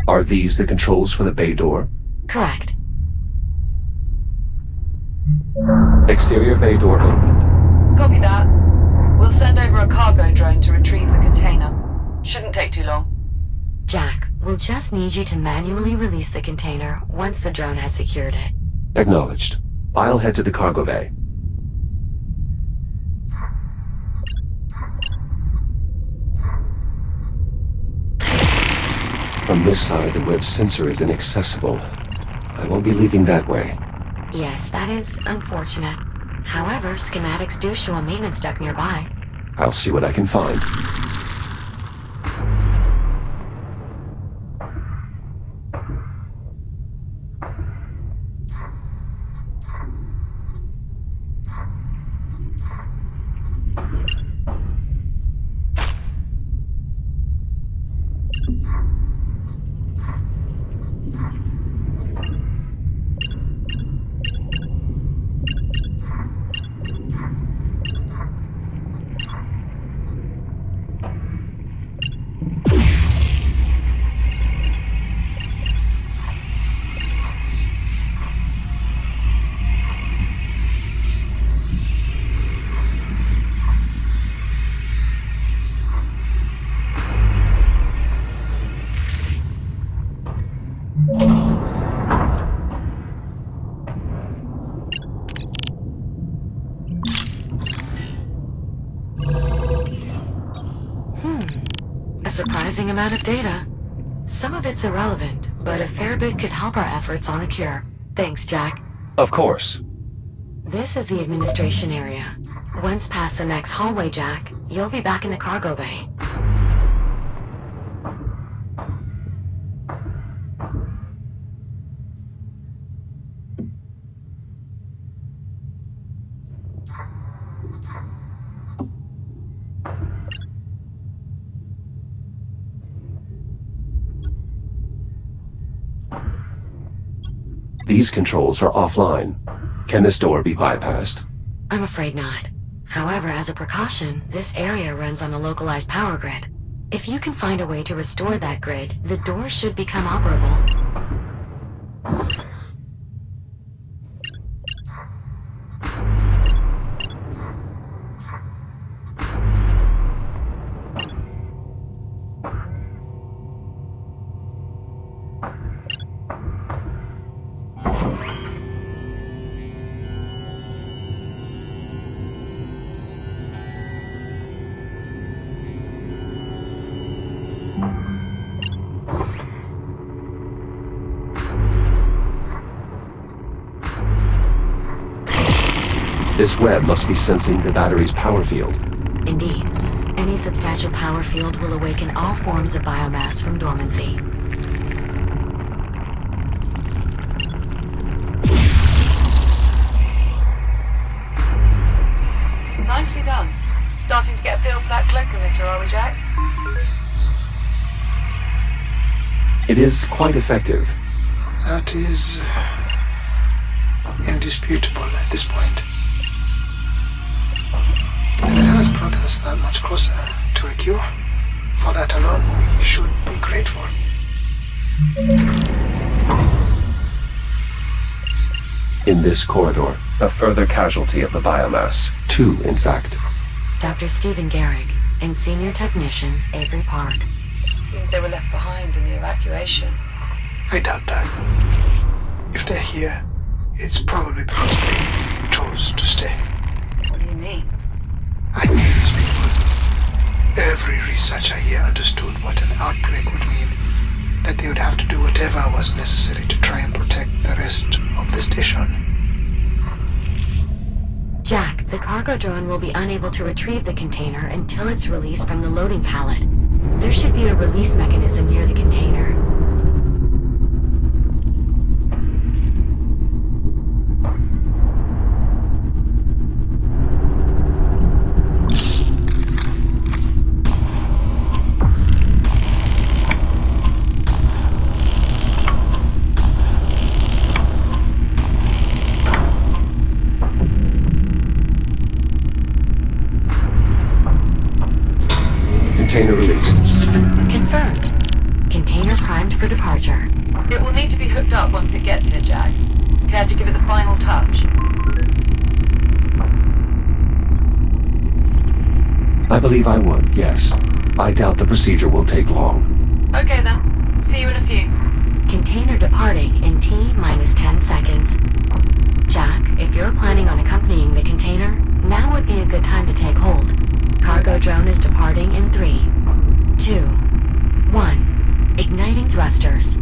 Are these the controls for the bay door? Correct. Exterior bay door opened. Copy that. We'll send over a cargo drone to retrieve the container. Shouldn't take too long. Jack, we'll just need you to manually release the container once the drone has secured it. Acknowledged. I'll head to the cargo bay. From this side, the web sensor is inaccessible. I won't be leaving that way. Yes, that is unfortunate. However, schematics do show a maintenance duct nearby. I'll see what I can find. A surprising amount of data. Some of it's irrelevant, but a fair bit could help our efforts on a cure. Thanks, Jack. Of course. This is the administration area. Once past the next hallway, Jack, you'll be back in the cargo bay. These controls are offline. Can this door be bypassed? I'm afraid not. However, as a precaution, this area runs on a localized power grid. If you can find a way to restore that grid, the door should become operable. This web must be sensing the battery's power field. Indeed. Any substantial power field will awaken all forms of biomass from dormancy. Nicely done. Starting to get a feel for that cloak emitter, are we, Jack? It is quite effective. That is indisputable at this point. And it has brought us that much closer to a cure. For that alone, we should be grateful. In this corridor, a further casualty of the biomass. 2, in fact. Dr. Stephen Garrick and Senior Technician Avery Park. Seems they were left behind in the evacuation. I doubt that. If they're here, it's probably because they chose to stay. What do you mean? I knew these people. Every researcher here understood what an outbreak would mean. That they would have to do whatever was necessary to try and protect the rest of the station. Jack, the cargo drone will be unable to retrieve the container until it's released from the loading pallet. There should be a release mechanism near the container. Container released. Confirmed. for departure. It will need to be hooked up once it gets here, Jack. Care to give it the final touch? I believe I would, yes. I doubt the procedure will take long. Okay then. See you in a few. Container departing in T minus 10 seconds. Jack, if you're planning on accompanying the container, now would be a good time to take hold. Cargo drone is departing in 3, 2, 1. Igniting thrusters.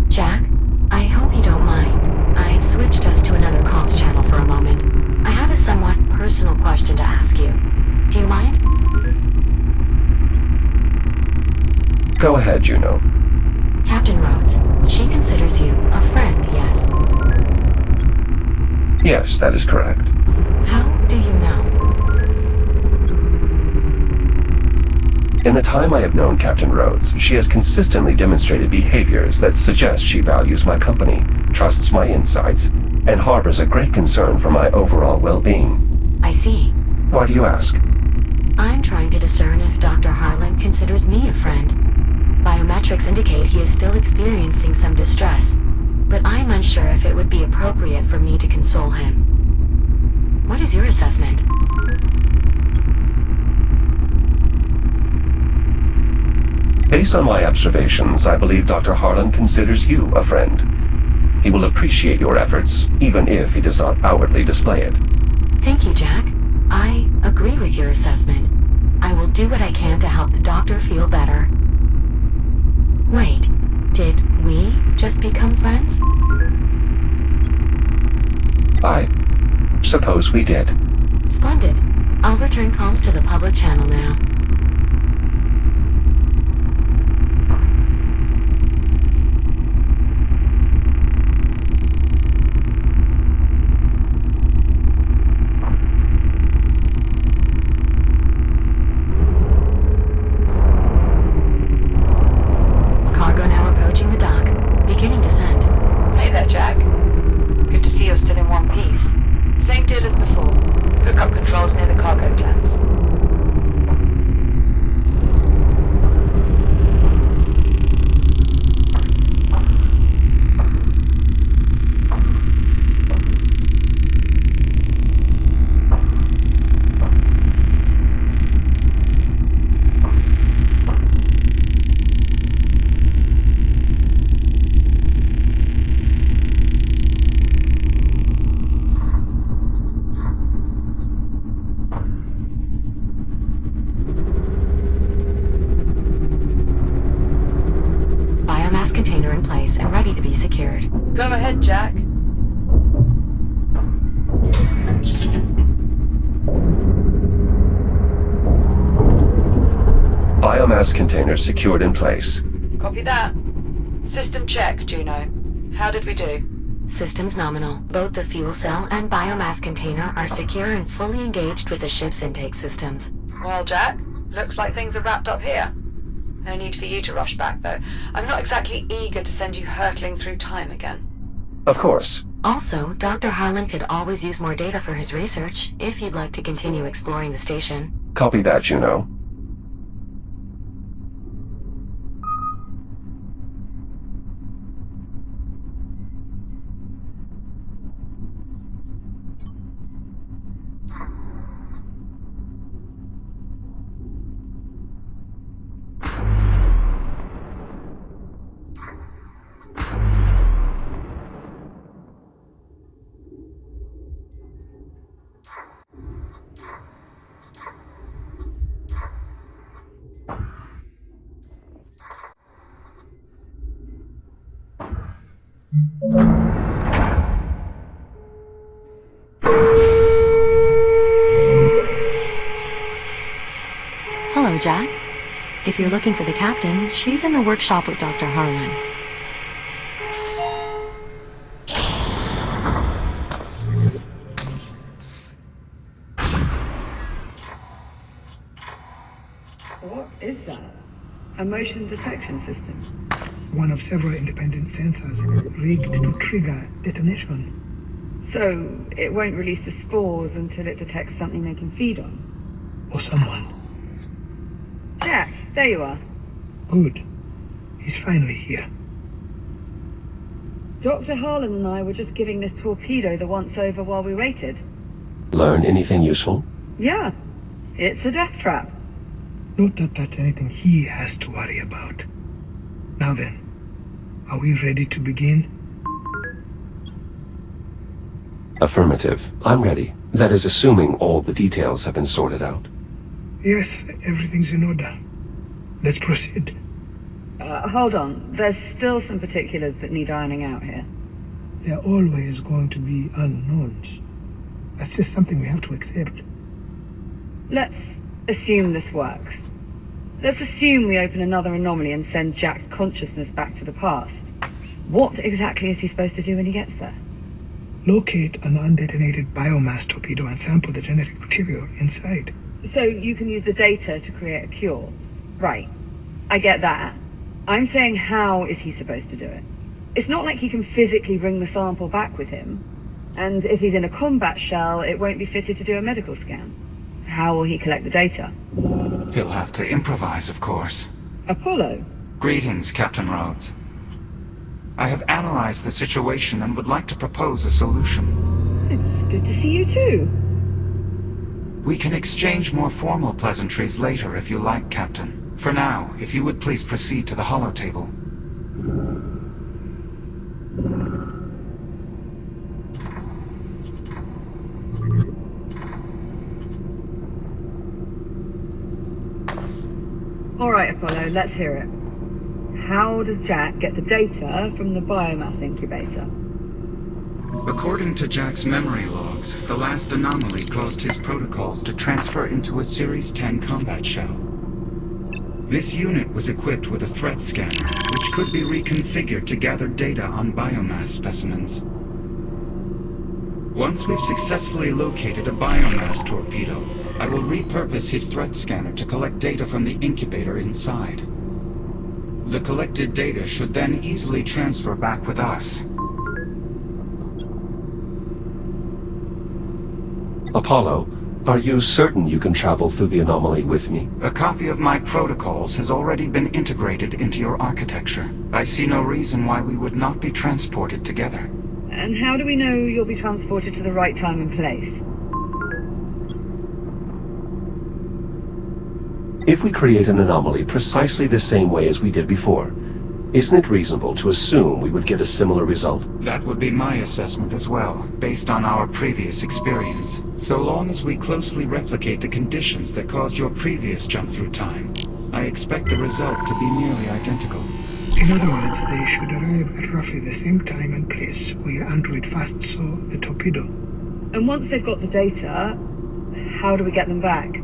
Jack, I hope you don't mind. I've switched us to another comms channel for a moment. I have a somewhat personal question to ask you. Do you mind? Go ahead, Juno. Captain Rhodes, she considers you a friend, yes? Yes, that is correct. How do you know? In the time I have known Captain Rhodes, she has consistently demonstrated behaviors that suggest she values my company, trusts my insights, and harbors a great concern for my overall well-being. I see. Why do you ask? I'm trying to discern if Dr. Harlan considers me a friend. Biometrics indicate he is still experiencing some distress, but I'm unsure if it would be appropriate for me to console him. What is your assessment? Based on my observations, I believe Dr. Harlan considers you a friend. He will appreciate your efforts, even if he does not outwardly display it. Thank you, Jack. I agree with your assessment. I will do what I can to help the doctor feel better. Wait, did we just become friends? I suppose we did. Splendid. I'll return comms to the public channel now. Cargo now approaching the dock. Beginning descent. Hey there, Jack. Good to see you're still in one piece. Same deal as before. Hook up controls near the cargo clamps. Biomass container in place and ready to be secured. Go ahead, Jack. Biomass containers secured in place. Copy that. System check, Juno. How did we do? Systems nominal. Both the fuel cell and biomass container are secure and fully engaged with the ship's intake systems. Well, Jack, looks like things are wrapped up here. No need for you to rush back, though. I'm not exactly eager to send you hurtling through time again. Of course. Also, Dr. Harlan could always use more data for his research, if you'd like to continue exploring the station. Copy that, Juno. Hello, Jack. If you're looking for the captain, she's in the workshop with Dr. Harlan. What is that? A motion detection system. One of several independent sensors rigged to trigger detonation. So, it won't release the spores until it detects something they can feed on. Or someone. Jack, there you are. Good. He's finally here. Dr. Harlan and I were just giving this torpedo the once-over while we waited. Learn anything useful? Yeah, it's a death trap. Not that that's anything he has to worry about. Now then, are we ready to begin? Affirmative. I'm ready. That is assuming all the details have been sorted out. Yes, everything's in order. Let's proceed. Hold on. There's still some particulars that need ironing out here. There are always going to be unknowns. That's just something we have to accept. Let's assume this works. Let's assume we open another anomaly and send Jack's consciousness back to the past. What exactly is he supposed to do when he gets there? Locate an undetonated biomass torpedo and sample the genetic material inside. So you can use the data to create a cure. Right. I get that. I'm saying, how is he supposed to do it? It's not like he can physically bring the sample back with him. And if he's in a combat shell, it won't be fitted to do a medical scan. How will he collect the data? He'll have to improvise, of course. Apollo? Greetings, Captain Rhodes. I have analyzed the situation and would like to propose a solution. It's good to see you too. We can exchange more formal pleasantries later if you like, Captain. For now, if you would please proceed to the holotable. All right, Apollo, let's hear it. How does Jack get the data from the biomass incubator? According to Jack's memory logs, the last anomaly caused his protocols to transfer into a Series 10 combat shell. This unit was equipped with a threat scanner, which could be reconfigured to gather data on biomass specimens. Once we've successfully located a biomass torpedo, I will repurpose his threat scanner to collect data from the incubator inside. The collected data should then easily transfer back with us. Apollo, are you certain you can travel through the anomaly with me? A copy of my protocols has already been integrated into your architecture. I see no reason why we would not be transported together. And how do we know you'll be transported to the right time and place? If we create an anomaly precisely the same way as we did before, isn't it reasonable to assume we would get a similar result? That would be my assessment as well, based on our previous experience. So long as we closely replicate the conditions that caused your previous jump through time, I expect the result to be nearly identical. In other words, they should arrive at roughly the same time and place where Android first saw the torpedo. And once they've got the data, how do we get them back?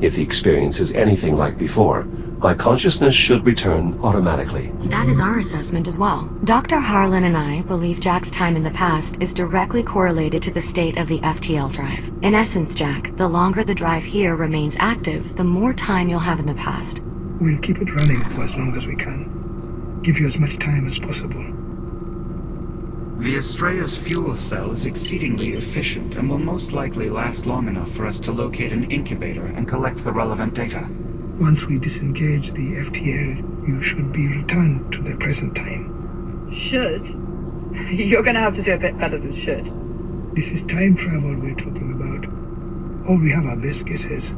If the experience is anything like before, my consciousness should return automatically. That is our assessment as well. Dr. Harlan and I believe Jack's time in the past is directly correlated to the state of the FTL drive. In essence, Jack, the longer the drive here remains active, the more time you'll have in the past. We'll keep it running for as long as we can. Give you as much time as possible. The Astrea's fuel cell is exceedingly efficient and will most likely last long enough for us to locate an incubator and collect the relevant data. Once we disengage the FTL, you should be returned to the present time. Should? You're gonna have to do a bit better than should. This is time travel we're talking about. All we have are best guesses.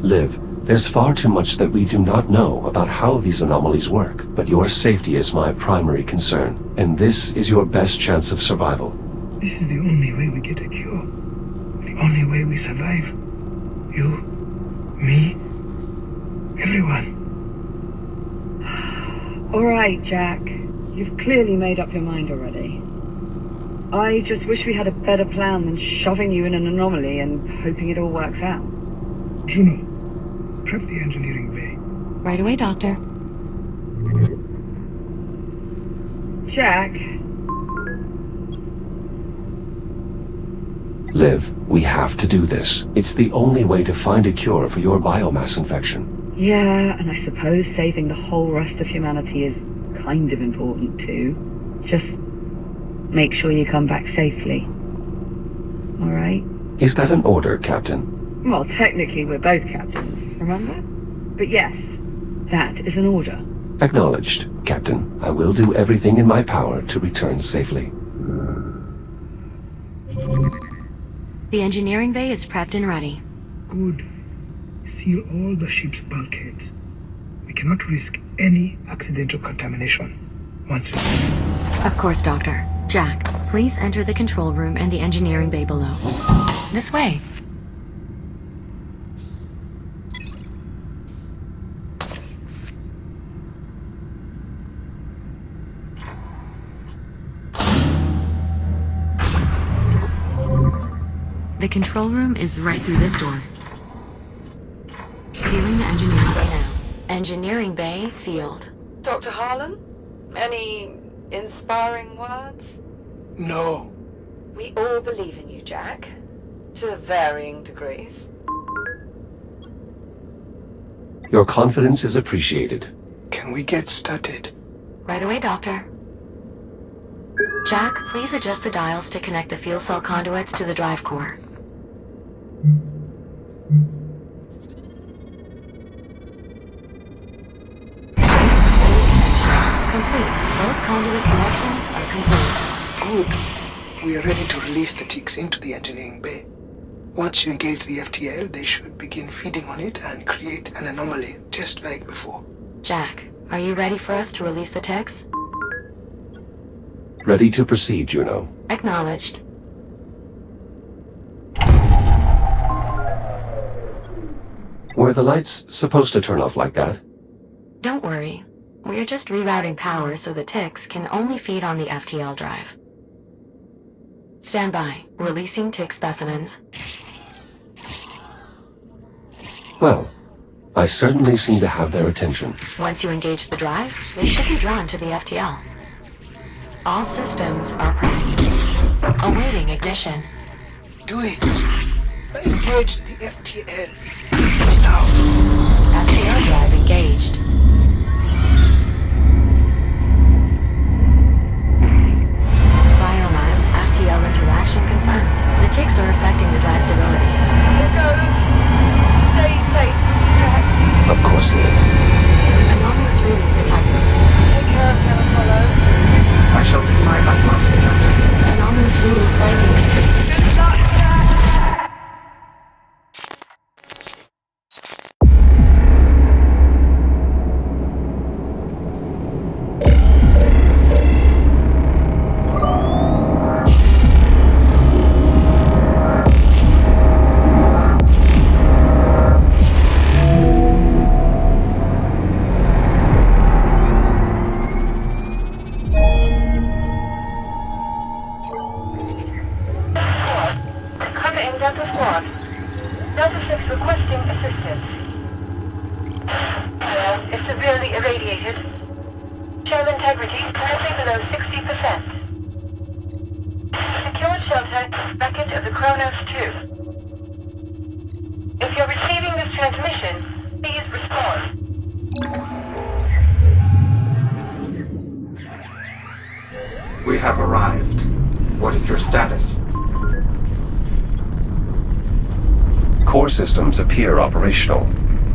Liv, there's far too much that we do not know about how these anomalies work, but your safety is my primary concern, and this is your best chance of survival. This is the only way we get a cure. The only way we survive. You, me, everyone. All right, Jack. You've clearly made up your mind already. I just wish we had a better plan than shoving you in an anomaly and hoping it all works out. Juno, prep the engineering bay. Right away, Doctor. Jack. Liv, we have to do this. It's the only way to find a cure for your biomass infection. Yeah, and I suppose saving the whole rest of humanity is kind of important too. Just make sure you come back safely. All right? Is that an order, Captain? Well, technically we're both captains, remember? But yes, that is an order. Acknowledged, Captain. I will do everything in my power to return safely. The engineering bay is prepped and ready. Good. Seal all the ship's bulkheads. We cannot risk any accidental contamination. Once we... Of course, Doctor. Jack, please enter the control room and the engineering bay below. This way. The control room is right through this door. Sealing the engineering bay now. Engineering bay sealed. Dr. Harlan? Any inspiring words? No. We all believe in you, Jack. To varying degrees. Your confidence is appreciated. Can we get started? Right away, Doctor. Jack, please adjust the dials to connect the fuel cell conduits to the drive core. Complete. Both conduit connections are complete. Good. We are ready to release the ticks into the engineering bay. Once you engage the FTL, they should begin feeding on it and create an anomaly, just like before. Jack, are you ready for us to release the techs? Ready to proceed, Juno. Acknowledged. Were the lights supposed to turn off like that? Don't worry. We're just rerouting power so the ticks can only feed on the FTL drive. Stand by. Releasing tick specimens. Well, I certainly seem to have their attention. Once you engage the drive, they should be drawn to the FTL. All systems are prepped. Awaiting ignition. Do it. Engage the FTL. Now. FTL drive engaged. Biomass FTL interaction confirmed. The ticks are affecting the drive stability. Here goes. Stay safe, Jack. Of course, Liv. Anomalous readings detected. Take care of him, Apollo. I shall do my utmost, Captain. Anomalous readings flagging. Good luck, Jack. We have arrived. What is your status? Core systems appear operational.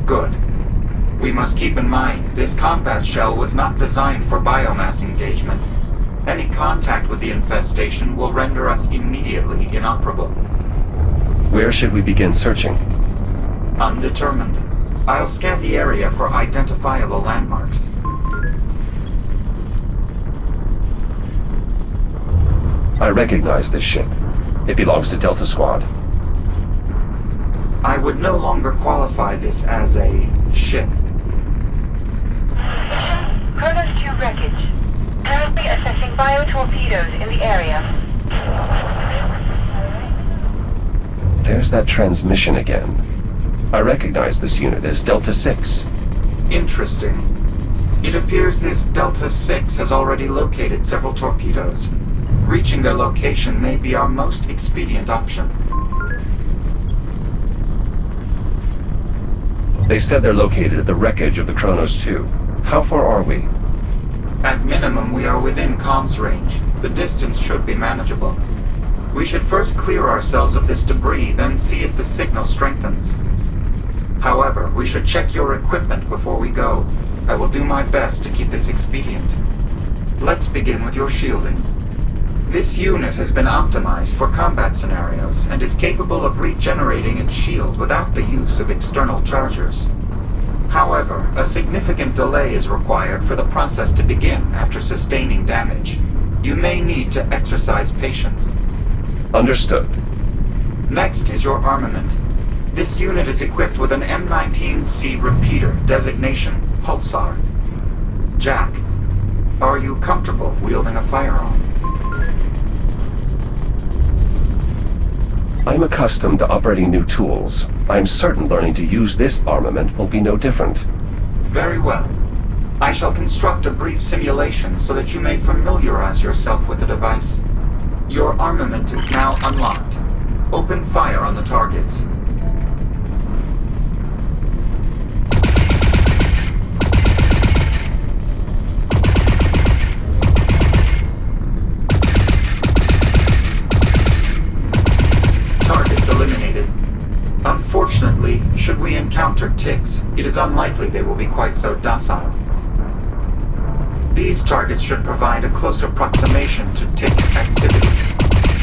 Good. We must keep in mind, this combat shell was not designed for biomass engagement. Any contact with the infestation will render us immediately inoperable. Where should we begin searching? Undetermined. I'll scan the area for identifiable landmarks. I recognize this ship. It belongs to Delta Squad. I would no longer qualify this as a ship. Kronos 2 wreckage. Currently assessing biotorpedoes in the area. There's that transmission again. I recognize this unit as Delta 6. Interesting. It appears this Delta 6 has already located several torpedoes. Reaching their location may be our most expedient option. They said they're located at the wreckage of the Kronos 2. How far are we? At minimum, we are within comms range. The distance should be manageable. We should first clear ourselves of this debris, then see if the signal strengthens. However, we should check your equipment before we go. I will do my best to keep this expedient. Let's begin with your shielding. This unit has been optimized for combat scenarios and is capable of regenerating its shield without the use of external chargers. However, a significant delay is required for the process to begin after sustaining damage. You may need to exercise patience. Understood. Next is your armament. This unit is equipped with an M19C repeater, designation Pulsar. Jack, are you comfortable wielding a firearm? I'm accustomed to operating new tools. I'm certain learning to use this armament will be no different. Very well. I shall construct a brief simulation so that you may familiarize yourself with the device. Your armament is now unlocked. Open fire on the targets. Targets eliminated. Unfortunately, should we encounter ticks, it is unlikely they will be quite so docile. These targets should provide a close approximation to tick activity.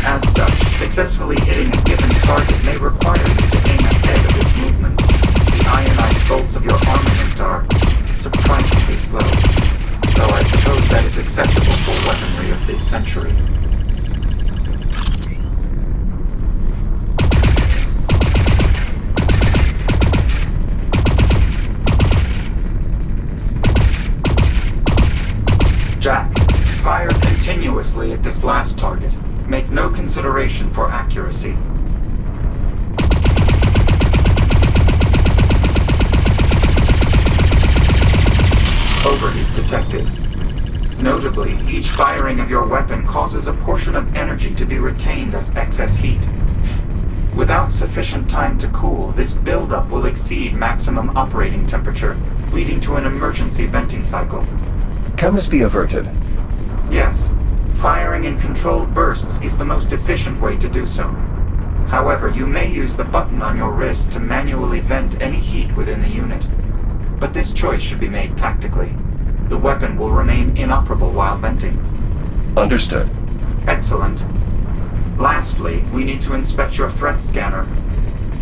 As such, successfully hitting a given target may require you to aim ahead of its movement. The ionized bolts of your armament are surprisingly slow, though I suppose that is acceptable for weaponry of this century. Jack, fire continuously at this last target. Make no consideration for accuracy. Overheat detected. Notably, each firing of your weapon causes a portion of energy to be retained as excess heat. Without sufficient time to cool, this buildup will exceed maximum operating temperature, leading to an emergency venting cycle. Can this be averted? Yes. Firing in controlled bursts is the most efficient way to do so. However, you may use the button on your wrist to manually vent any heat within the unit. But this choice should be made tactically. The weapon will remain inoperable while venting. Understood. Excellent. Lastly, we need to inspect your threat scanner.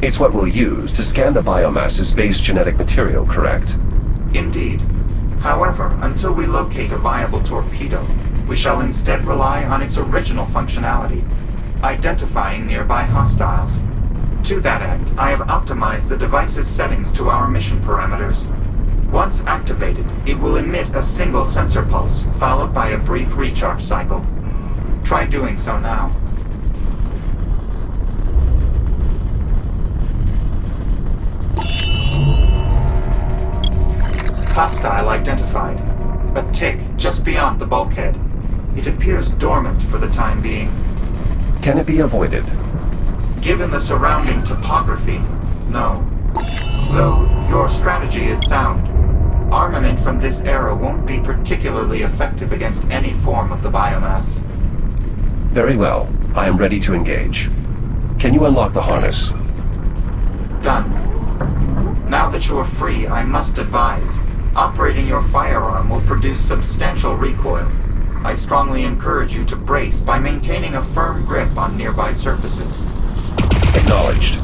It's what we'll use to scan the biomass's base genetic material, correct? Indeed. However, until we locate a viable torpedo, we shall instead rely on its original functionality, identifying nearby hostiles. To that end, I have optimized the device's settings to our mission parameters. Once activated, it will emit a single sensor pulse, followed by a brief recharge cycle. Try doing so now. Hostile identified. A tick just beyond the bulkhead. It appears dormant for the time being. Can it be avoided? Given the surrounding topography, no. Though your strategy is sound. Armament from this era won't be particularly effective against any form of the biomass. Very well. I am ready to engage. Can you unlock the harness? Done. Now that you are free, I must advise. Operating your firearm will produce substantial recoil. I strongly encourage you to brace by maintaining a firm grip on nearby surfaces. Acknowledged.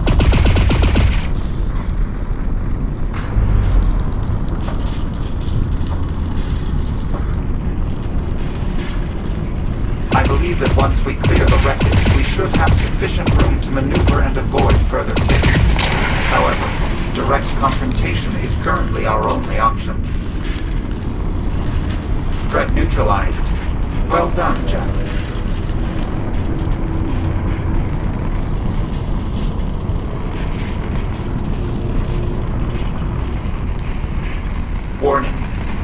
I believe that once we clear the wreckage, we should have sufficient room to maneuver and avoid further ticks. However, direct confrontation is currently our only option. Threat neutralized. Well done, Jack. Warning.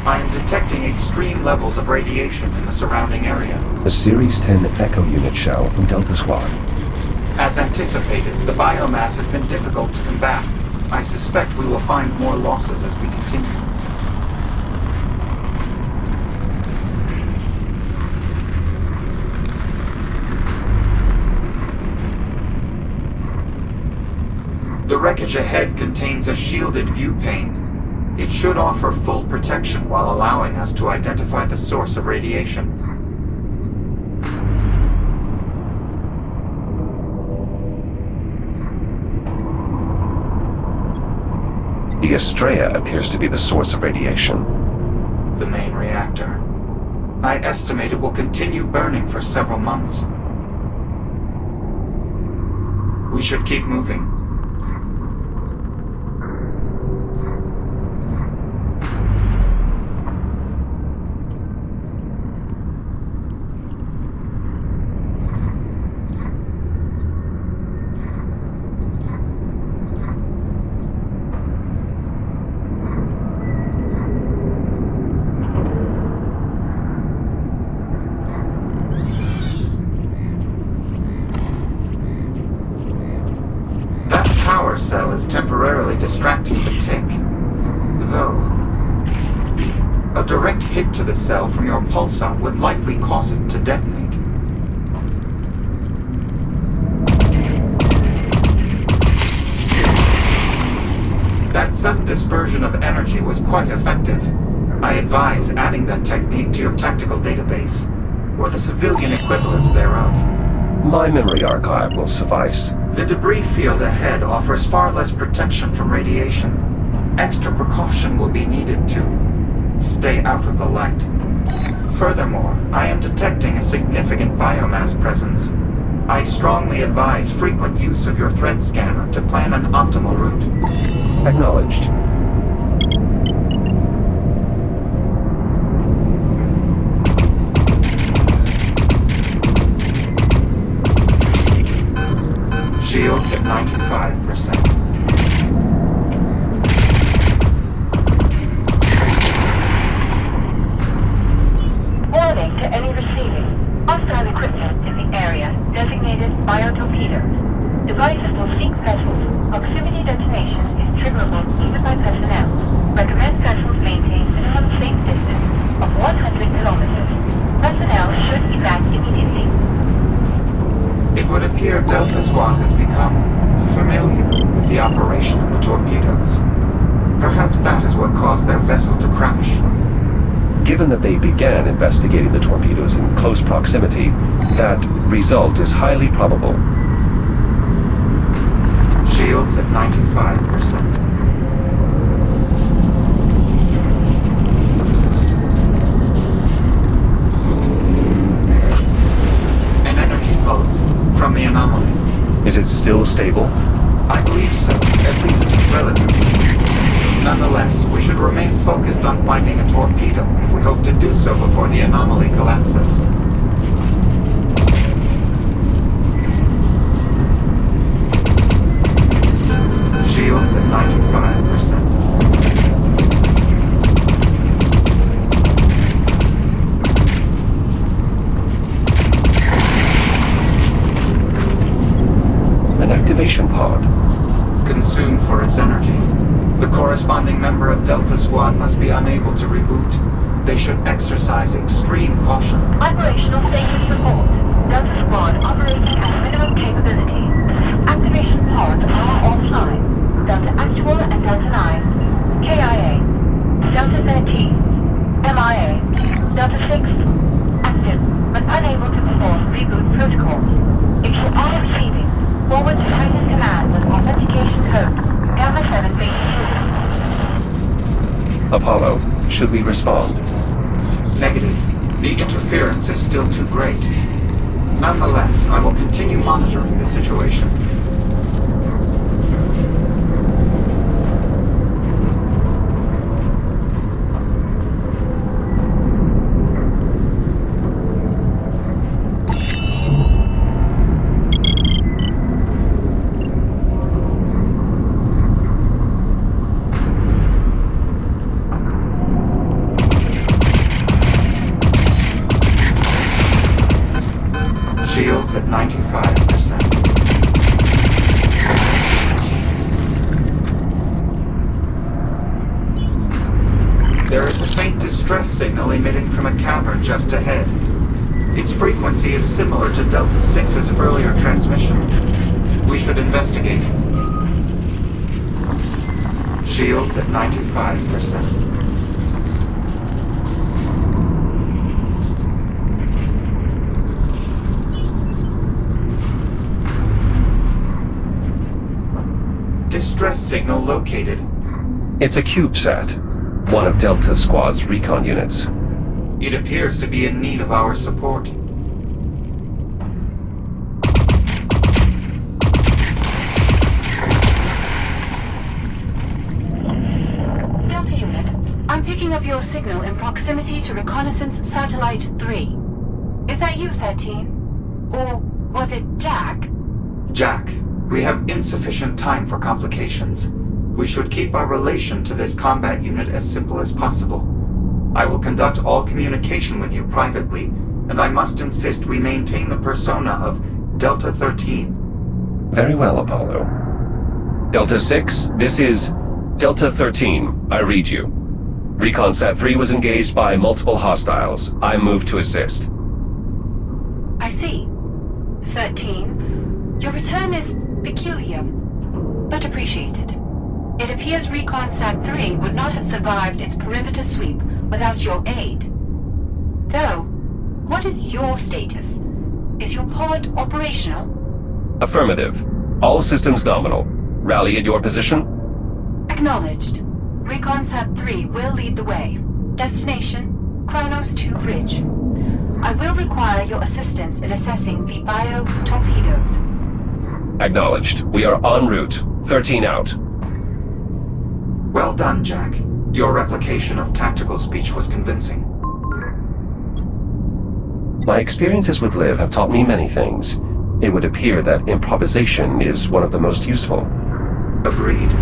I am detecting extreme levels of radiation in the surrounding area. A Series 10 Echo unit shell from Delta Squad. As anticipated, the biomass has been difficult to combat. I suspect we will find more losses as we continue. The wreckage ahead contains a shielded view pane. It should offer full protection while allowing us to identify the source of radiation. The Estrella appears to be the source of radiation. The main reactor. I estimate it will continue burning for several months. We should keep moving. Cell is temporarily distracting the tick, though a direct hit to the cell from your pulsar would likely cause it to detonate. That sudden dispersion of energy was quite effective. I advise adding that technique to your tactical database, or the civilian equivalent thereof. My memory archive will suffice. The debris field ahead offers far less protection from radiation. Extra precaution will be needed to stay out of the light. Furthermore, I am detecting a significant biomass presence. I strongly advise frequent use of your threat scanner to plan an optimal route. Acknowledged. Shields at 95%. Warning to any receiving. Hostile equipment in the area designated biotorpedoes. Devices will seek vessels. Proximity detonation is triggerable even by personnel. Recommend vessels maintain minimum safe distance of 100 kilometers. Personnel should evac immediately. It would appear Delta Squad has become familiar with the operation of the torpedoes. Perhaps that is what caused their vessel to crash. Given that they began investigating the torpedoes in close proximity, that result is highly probable. Shields at 95%. From the anomaly. Is it still stable? I believe so, at least relatively. Nonetheless, we should remain focused on finding a torpedo if we hope to do so before the anomaly collapses. Shields at 95%. Activation pod. Consumed for its energy. The corresponding member of Delta Squad must be unable to reboot. They should exercise extreme caution. Operational status report. Delta Squad operating at minimum capability. Activation pod are offline. Delta Actual and Delta 9. KIA. Delta 13. MIA. Delta 6. Active, but unable to perform reboot protocols. If you are receiving, forward to Titan Command with authentication code Gamma 7 Beta 2. Apollo, should we respond? Negative. The interference is still too great. Nonetheless, I will continue monitoring the situation. Shields at 95%. emitting from a cavern just ahead. Its frequency is similar to Delta 6's earlier transmission. We should investigate. Shields at 95%. Distress signal located. It's a CubeSat, one of Delta Squad's recon units. It appears to be in need of our support. Delta unit, I'm picking up your signal in proximity to Reconnaissance Satellite 3. Is that you, 13? Or was it Jack? Jack, we have insufficient time for complications. We should keep our relation to this combat unit as simple as possible. I will conduct all communication with you privately, and I must insist we maintain the persona of Delta 13. Very well, Apollo. Delta 6, this is Delta 13. I read you. ReconSat 3 was engaged by multiple hostiles. I moved to assist. I see. 13. Your return is peculiar, but appreciated. It appears ReconSat 3 would not have survived its perimeter sweep without your aid. Though, what is your status? Is your pod operational? Affirmative. All systems nominal. Rally at your position? Acknowledged. ReconSat 3 will lead the way. Destination, Kronos 2 Bridge. I will require your assistance in assessing the bio-torpedoes. Acknowledged. We are en route. 13 out. Well done, Jack. Your replication of tactical speech was convincing. My experiences with Liv have taught me many things. It would appear that improvisation is one of the most useful. Agreed.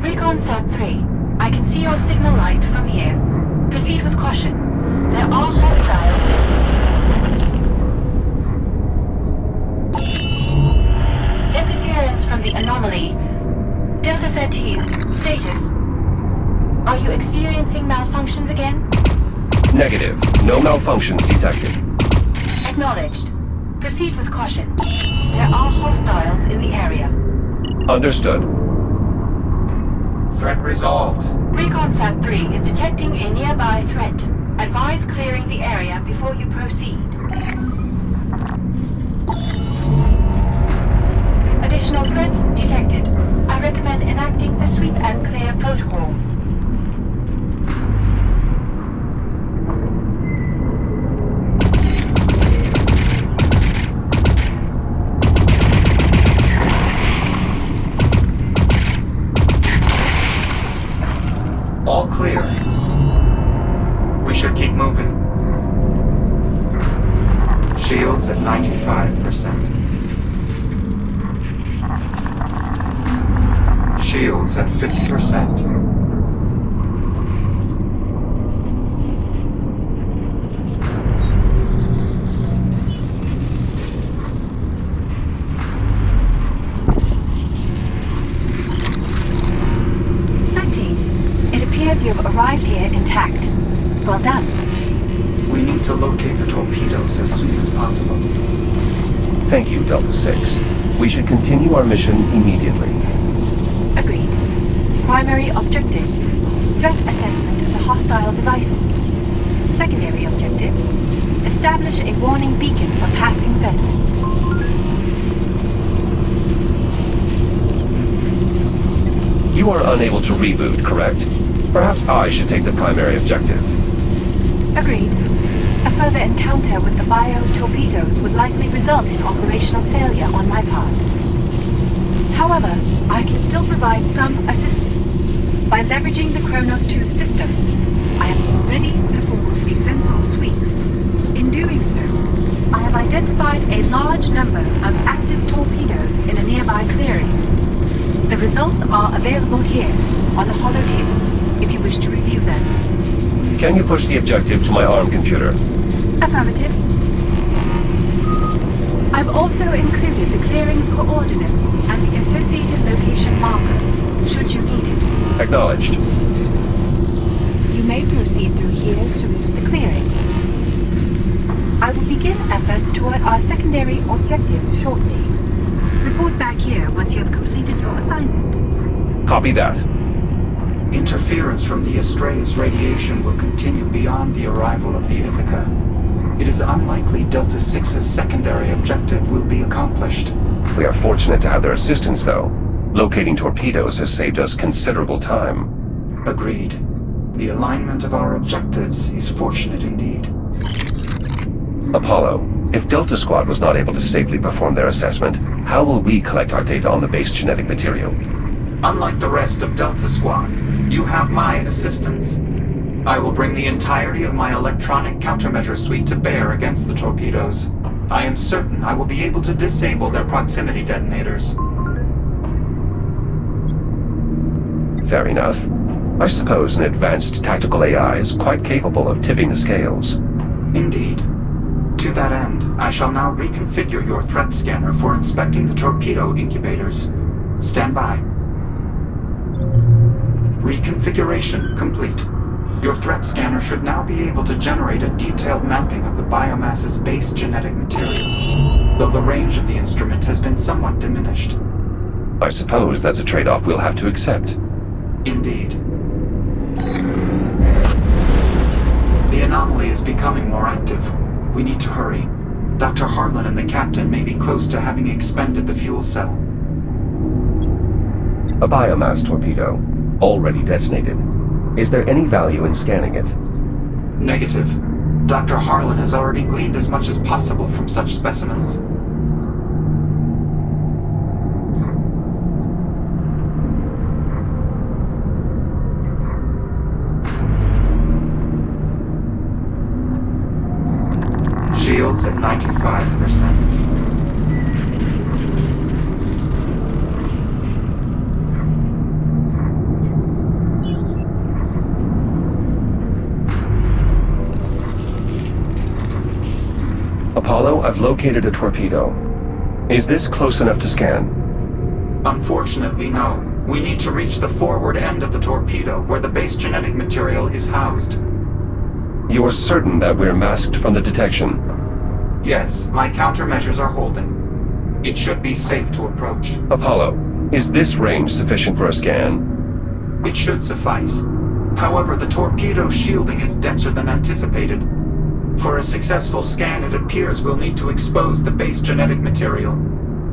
ReconSat 3. I can see your signal light from here. Proceed with caution. There are hostiles. Interference from the anomaly. Delta 13. Status. Are you experiencing malfunctions again? Negative. No malfunctions detected. Acknowledged. Proceed with caution. There are hostiles in the area. Understood. Threat resolved. ReconSat 3 is detecting a nearby threat. Advise clearing the area before you proceed. Additional threats detected. I recommend enacting the sweep and clear protocol. All clear. We should keep moving. Shields at 95%. Shields at 50%. You have arrived here intact. Well done. We need to locate the torpedoes as soon as possible. Thank you, Delta 6. We should continue our mission immediately. Agreed. Primary objective: threat assessment of the hostile devices. Secondary objective: establish a warning beacon for passing vessels. You are unable to reboot, correct? Perhaps I should take the primary objective. Agreed. A further encounter with the bio-torpedoes would likely result in operational failure on my part. However, I can still provide some assistance. By leveraging the Kronos 2 systems, I have already performed a sensor sweep. In doing so, I have identified a large number of active torpedoes in a nearby clearing. The results are available here on the holotip if you wish to review them. Can you push the objective to my ARM computer? Affirmative. I've also included the clearing's coordinates as the associated location marker, should you need it. Acknowledged. You may proceed through here to reach the clearing. I will begin efforts toward our secondary objective shortly. Report back here once you have completed your assignment. Copy that. Interference from the Astray's radiation will continue beyond the arrival of the Ithaca. It is unlikely Delta 6's secondary objective will be accomplished. We are fortunate to have their assistance, though. Locating torpedoes has saved us considerable time. Agreed. The alignment of our objectives is fortunate indeed. Apollo, if Delta Squad was not able to safely perform their assessment, how will we collect our data on the base genetic material? Unlike the rest of Delta Squad, you have my assistance. I will bring the entirety of my electronic countermeasure suite to bear against the torpedoes. I am certain I will be able to disable their proximity detonators. Fair enough. I suppose an advanced tactical AI is quite capable of tipping the scales. Indeed. To that end, I shall now reconfigure your threat scanner for inspecting the torpedo incubators. Stand by. Reconfiguration complete. Your threat scanner should now be able to generate a detailed mapping of the biomass's base genetic material, though the range of the instrument has been somewhat diminished. I suppose that's a trade-off we'll have to accept. Indeed. The anomaly is becoming more active. We need to hurry. Dr. Harlan and the captain may be close to having expended the fuel cell. A biomass torpedo, already detonated. Is there any value in scanning it? Negative. Dr. Harlan has already gleaned as much as possible from such specimens. Shields at 95%. Apollo, I've located a torpedo. Is this close enough to scan? Unfortunately, no. We need to reach the forward end of the torpedo, where the base genetic material is housed. You are certain that we're masked from the detection? Yes, my countermeasures are holding. It should be safe to approach. Apollo, is this range sufficient for a scan? It should suffice. However, the torpedo shielding is denser than anticipated. For a successful scan, it appears we'll need to expose the base genetic material.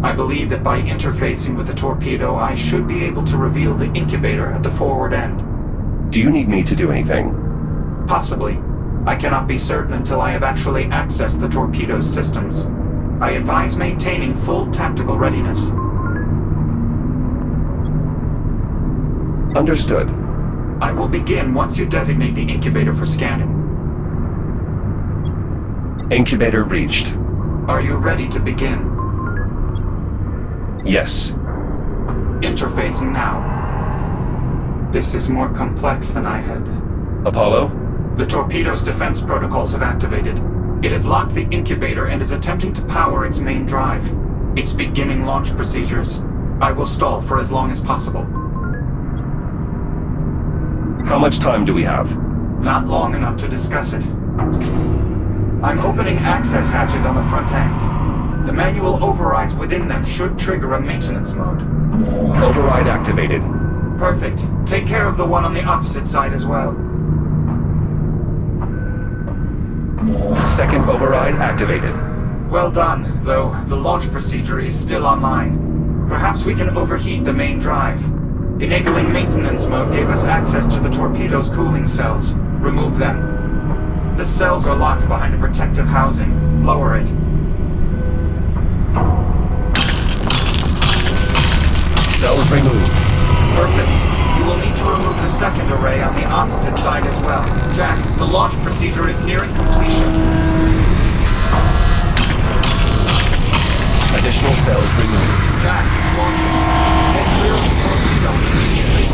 I believe that by interfacing with the torpedo, I should be able to reveal the incubator at the forward end. Do you need me to do anything? Possibly. I cannot be certain until I have actually accessed the torpedo's systems. I advise maintaining full tactical readiness. Understood. I will begin once you designate the incubator for scanning. Incubator reached. Are you ready to begin? Yes. Interfacing now. This is more complex than I had. Apollo? The torpedo's defense protocols have activated. It has locked the incubator and is attempting to power its main drive. It's beginning launch procedures. I will stall for as long as possible. How much time do we have? Not long enough to discuss it. I'm opening access hatches on the front end. The manual overrides within them should trigger a maintenance mode. Override activated. Perfect. Take care of the one on the opposite side as well. Second override activated. Well done, though the launch procedure is still online. Perhaps we can overheat the main drive. Enabling maintenance mode gave us access to the torpedo's cooling cells. Remove them. The cells are locked behind a protective housing. Lower it. Cells removed. Perfect. You will need to remove the second array on the opposite side as well. Jack, the launch procedure is nearing completion. Additional cells removed. Jack, it's launching. Get clear of the torpedo immediately.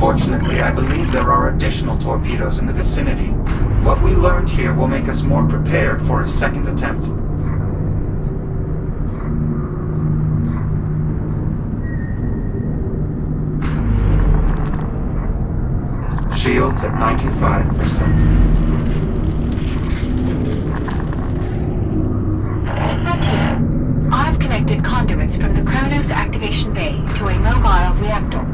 Unfortunately, I believe there are additional torpedoes in the vicinity. What we learned here will make us more prepared for a second attempt. Shields at 95%. I've connected conduits from the Kronos activation bay to a mobile reactor.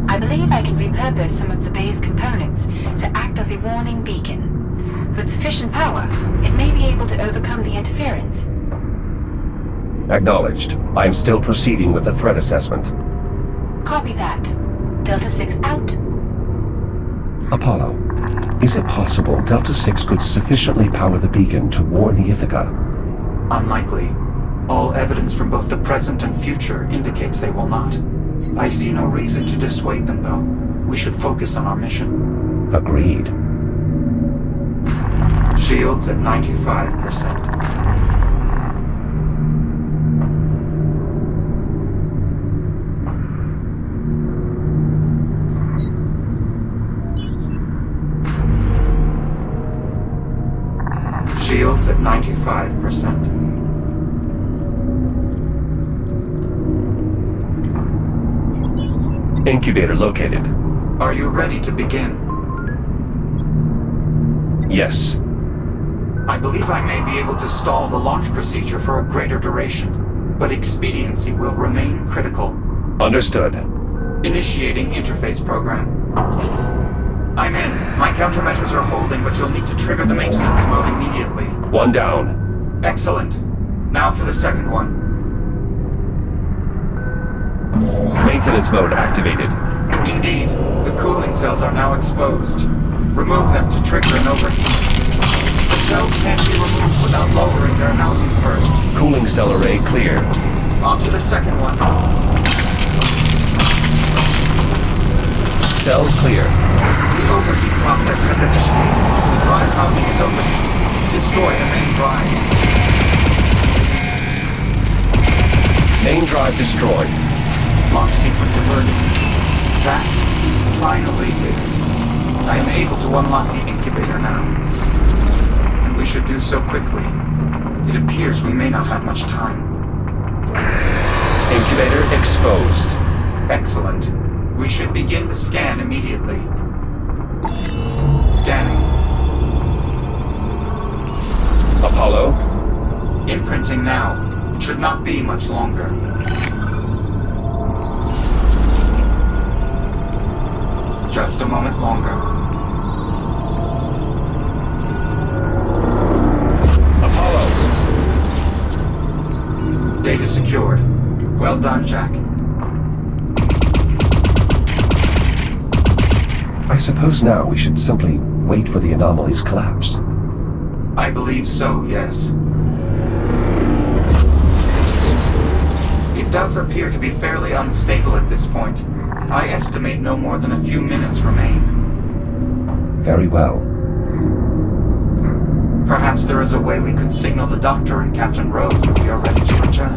I believe I can repurpose some of the bay's components to act as a warning beacon. With sufficient power, it may be able to overcome the interference. Acknowledged. I am still proceeding with the threat assessment. Copy that. Delta 6 out. Apollo, is it possible Delta 6 could sufficiently power the beacon to warn the Ithaca? Unlikely. All evidence from both the present and future indicates they will not. I see no reason to dissuade them, though. We should focus on our mission. Agreed. Shields at 95%. Shields at 95%. Incubator located. Are you ready to begin? Yes. I believe I may be able to stall the launch procedure for a greater duration, but expediency will remain critical. Understood. Initiating interface program. I'm in. My countermeasures are holding, but you'll need to trigger the maintenance mode immediately. One down. Excellent. Now for the second one. Maintenance mode activated. Indeed. The cooling cells are now exposed. Remove them to trigger an overheat. The cells can't be removed without lowering their housing first. Cooling cell array clear. On to the second one. Cells clear. The overheat process has initiated. The drive housing is open. Destroy the main drive. Main drive destroyed. Launch sequence averted. That finally did it. I am able to unlock the incubator now. And we should do so quickly. It appears we may not have much time. Incubator exposed. Excellent. We should begin the scan immediately. Scanning. Apollo. Imprinting now. It should not be much longer. Just a moment longer. Apollo. Data secured. Well done, Jack. I suppose now we should simply wait for the anomaly's collapse. I believe so, yes. It does appear to be fairly unstable at this point. I estimate no more than a few minutes remain. Very well. Perhaps there is a way we could signal the Doctor and Captain Rhodes that we are ready to return.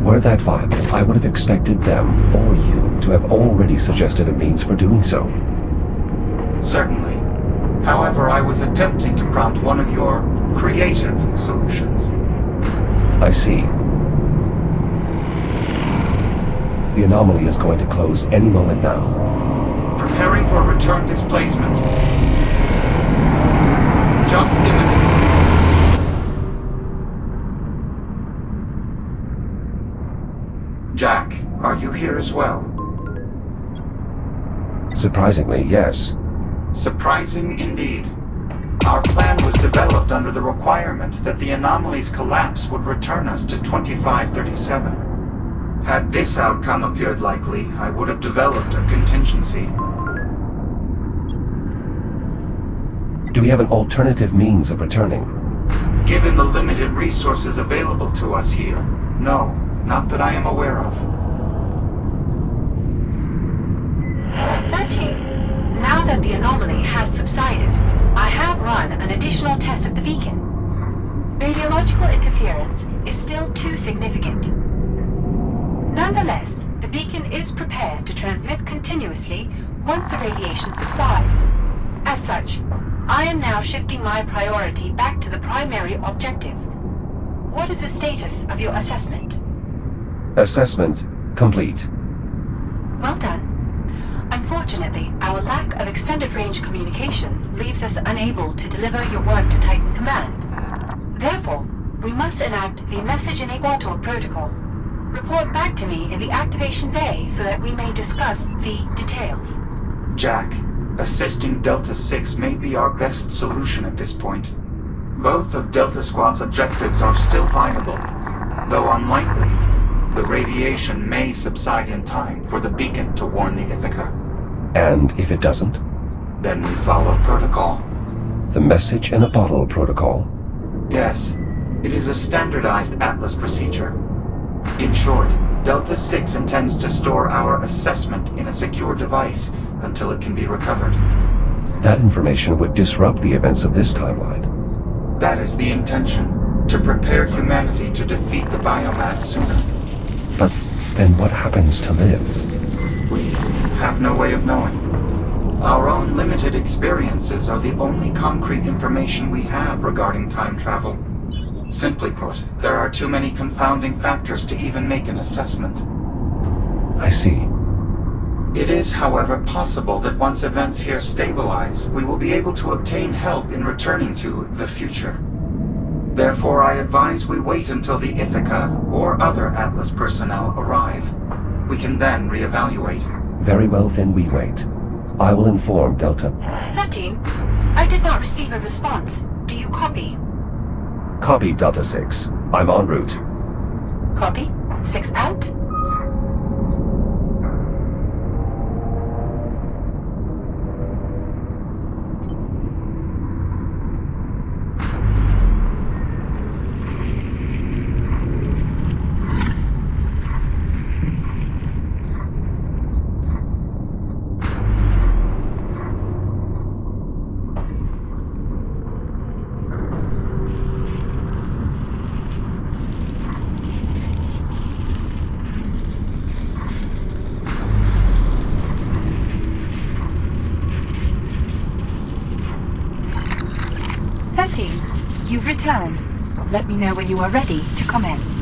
Were that viable, I would have expected them, or you, to have already suggested a means for doing so. Certainly. However, I was attempting to prompt one of your creative solutions. I see. The anomaly is going to close any moment now. Preparing for return displacement. Jump imminent. Jack, are you here as well? Surprisingly, yes. Surprising indeed. Our plan was developed under the requirement that the anomaly's collapse would return us to 2537. Had this outcome appeared likely, I would have developed a contingency. Do we have an alternative means of returning? Given the limited resources available to us here, no, not that I am aware of. 13. Now that the anomaly has subsided, I have run an additional test of the beacon. Radiological interference is still too significant. Nonetheless, the beacon is prepared to transmit continuously once the radiation subsides. As such, I am now shifting my priority back to the primary objective. What is the status of your assessment? Assessment complete. Well done. Unfortunately, our lack of extended range communication leaves us unable to deliver your work to Titan Command. Therefore, we must enact the message enable protocol. Report back to me in the activation bay so that we may discuss the details. Jack, assisting Delta 6 may be our best solution at this point. Both of Delta Squad's objectives are still viable, though unlikely. The radiation may subside in time for the beacon to warn the Ithaca. And if it doesn't? Then we follow protocol. The message in a bottle protocol? Yes, it is a standardized Atlas procedure. In short, Delta 6 intends to store our assessment in a secure device until it can be recovered. That information would disrupt the events of this timeline. That is the intention, to prepare humanity to defeat the biomass sooner. But then what happens to Liv? We have no way of knowing. Our own limited experiences are the only concrete information we have regarding time travel. Simply put, there are too many confounding factors to even make an assessment. I see. It is, however, possible that once events here stabilize, we will be able to obtain help in returning to the future. Therefore, I advise we wait until the Ithaca or other Atlas personnel arrive. We can then reevaluate. Very well, then we wait. I will inform Delta. 13. I did not receive a response. Do you copy? Copy, Delta 6. I'm en route. Copy. 6 out. You've returned. Let me know when you are ready to commence.